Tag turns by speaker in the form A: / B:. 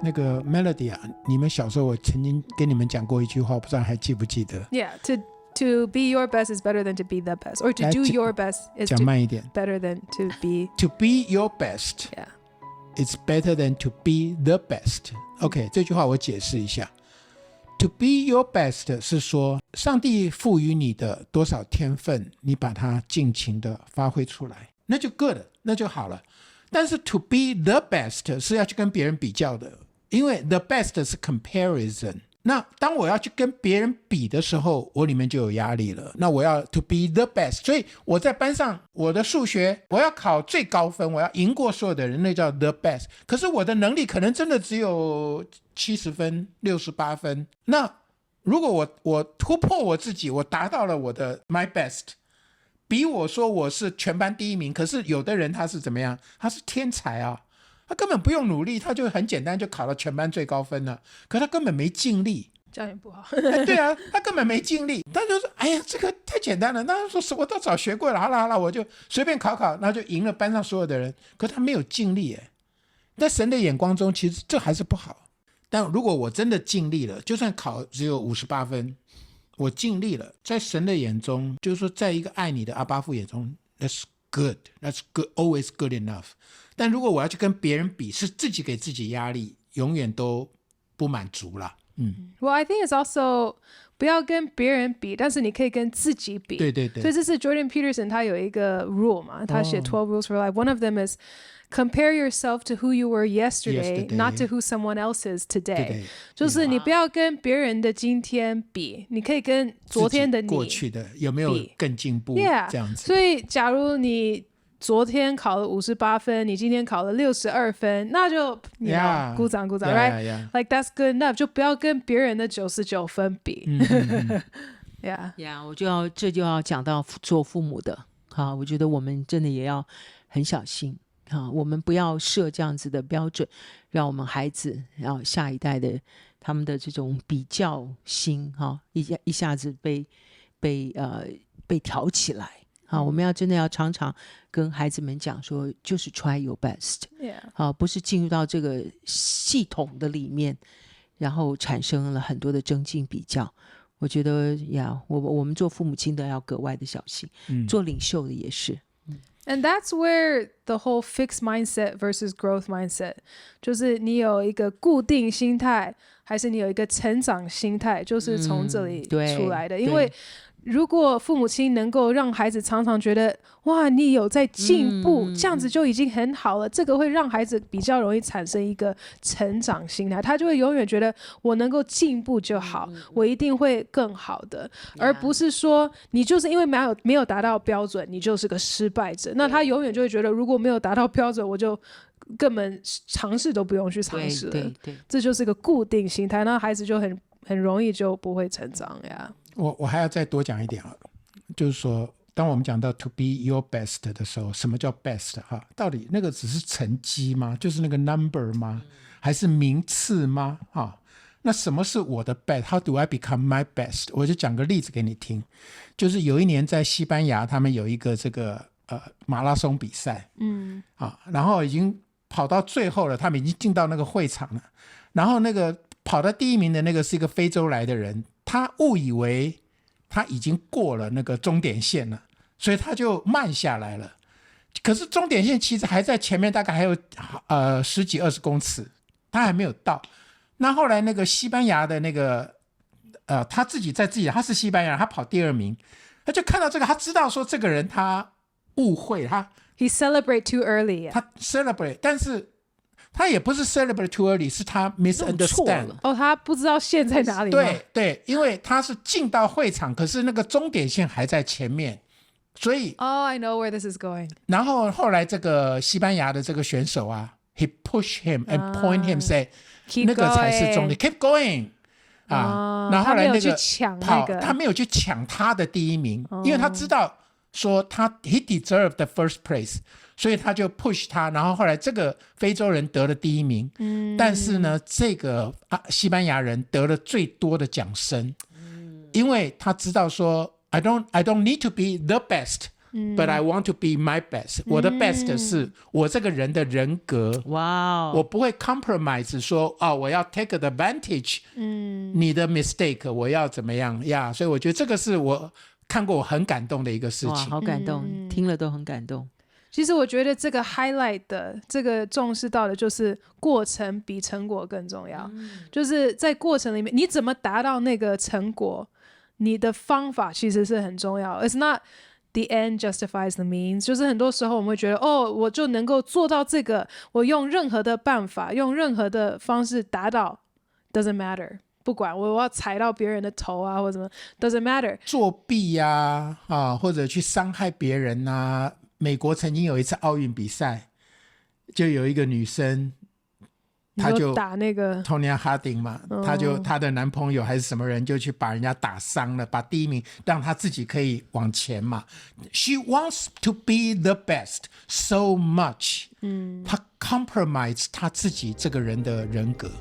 A: 那个 Melody 啊，你们小时候我曾经跟你们讲过一句话，不知道还记不记得？
B: Yeah, to be your best is better than to be the best, or to do your best is
A: 讲慢一点。
B: better than to be.
A: To be your best,
B: Yeah.
A: it's better than to be the best. OK， 这句话我解释一下。To be your best 是说上帝赋予你的多少天分，你把它尽情的发挥出来，那就 good， 那就好了。但是 to be the best 是要去跟别人比较的，因为 the best 是 comparison。那当我要去跟别人比的时候，我里面就有压力了。那我要 to be the best， 所以我在班上我的数学我要考最高分，我要赢过所有的人，那叫 the best。可是我的能力可能真的只有70分68分，那如果我突破我自己，我达到了我的 my best， 比我说我是全班第一名，可是有的人他是怎么样，他是天才啊，他根本不用努力，他就很简单就考了全班最高分了，可他根本没尽力。
B: 这样也不好。
A: 对啊，他根本没尽力，他就说哎呀这个太简单了，那说我都早学过了，好了我就随便考，然后就赢了班上所有的人，可他没有尽力耶。在神的眼光中其实这还是不好，但如果我真的尽力了，就算考只有58分，我尽力了，在神的眼中，就是说在一个爱你的阿爸父眼中 that's good, always good enough。 但如果我要去跟别人比，是自己给自己压力，永远都不满足了。
B: Well, I think it's also 不要跟别人比，但是你可以跟自己比。
A: 对对对。
B: 所以这是 Jordan Peterson 他有一个 rule 嘛，他写12 rules for life。One of them is compare yourself to who you were yesterday, not to who someone else is today. 就是你不要跟别人的今天比，你可以跟昨天的你
A: 过去的有没有更进步，这样子。
B: 所以假如你昨天考了58分，你今天考了62分，那就鼓掌鼓掌 right? Like that's good enough， 就不要跟别人的99分比。
C: 这就要讲到做父母的，我觉得我们真的也要很小心，我们不要设这样子的标准，让我们孩子然后下一代的他们的这种比较心一下子被挑起来。我们要真的要常常跟孩子们讲说，就是 try your best， 不是进入到这个系统的里面，然后产生了很多的增进比较。我觉得我们做父母亲的要格外的小心，做领袖的也是。
B: And that's where the whole fixed mindset versus growth mindset， 就是你有一个固定心态，还是你有一个成长心态，就是从这里出来的。因为如果父母亲能够让孩子常常觉得哇你有在进步，这样子就已经很好了，这个会让孩子比较容易产生一个成长心态，他就会永远觉得我能够进步就好，我一定会更好的，而不是说你就是因为没有达到标准你就是个失败者，那他永远就会觉得如果没有达到标准我就根本尝试都不用去尝试了。这就是个固定心态，那孩子就很容易就不会成长呀。
A: 我还要再多讲一点，就是说当我们讲到 to be your best 的时候，什么叫 best 到底那个只是成绩吗？就是那个 number 吗？还是名次吗？那什么是我的 best？ How do I become my best？ 我就讲个例子给你听，就是有一年在西班牙他们有一个这个马拉松比赛，然后已经跑到最后了，他们已经进到那个会场了，然后那个跑到第一名的那个是一个非洲来的人，他误以为他已经过了那个终点线了，所以他就慢下来了，可是终点线其实还在前面，大概还有10几20公尺，他还没有到。那后来那个西班牙的那个他自己他是西班牙人，他跑第2名，他就看到这个，他知道说这个人他误会，He
B: celebrate too early，
A: 他 celebrate， 但是他也不是 celebrate too early， 是他 misunderstand。
B: 他不知道线在哪里吗？
A: 对，因为他是进到会场，可是那个终点线还在前面，所以
B: I know where this is going。 然
A: 后后来这个西班牙的这个选手he push him and point him say， 那个才是终点 keep going。然后后来那个他没有去抢他的第一名，因为他知道说he deserved the first place， 所以他就 push 他，然后后来这个非洲人得了第一名，但是呢这个西班牙人得了最多的奖声，因为他知道说 I don't need to be the best， But I want to be my best. 我的 best 是我这个人的人格。
C: 哇，
A: 我不会 compromise 说我要 take advantage 你的 mistake 我要怎么样呀？所以我觉得这个是我看过我很感动的一个事情。
C: 哇，好感动，听了都很感动。
B: 其实我觉得这个 highlight 的这个重视到的就是过程比成果更重要，就是在过程里面你怎么达到那个成果，你的方法其实是很重要。It's not the end justifies the means， 就是很多时候我们会觉得我就能够做到这个，我用任何的办法用任何的方式达到 doesn't matter， 不管我要踩到别人的头啊或者什么 doesn't matter，
A: 作弊啊，或者去伤害别人啊。美国曾经有一次奥运比赛，就有一个女生，她就
B: 打那个
A: Tonya Harding 嘛，她的男朋友还是什么人就去把人家打伤了，把第一名让她自己可以往前嘛。She wants to be the best so much，她 compromise 她自己这个人的人格。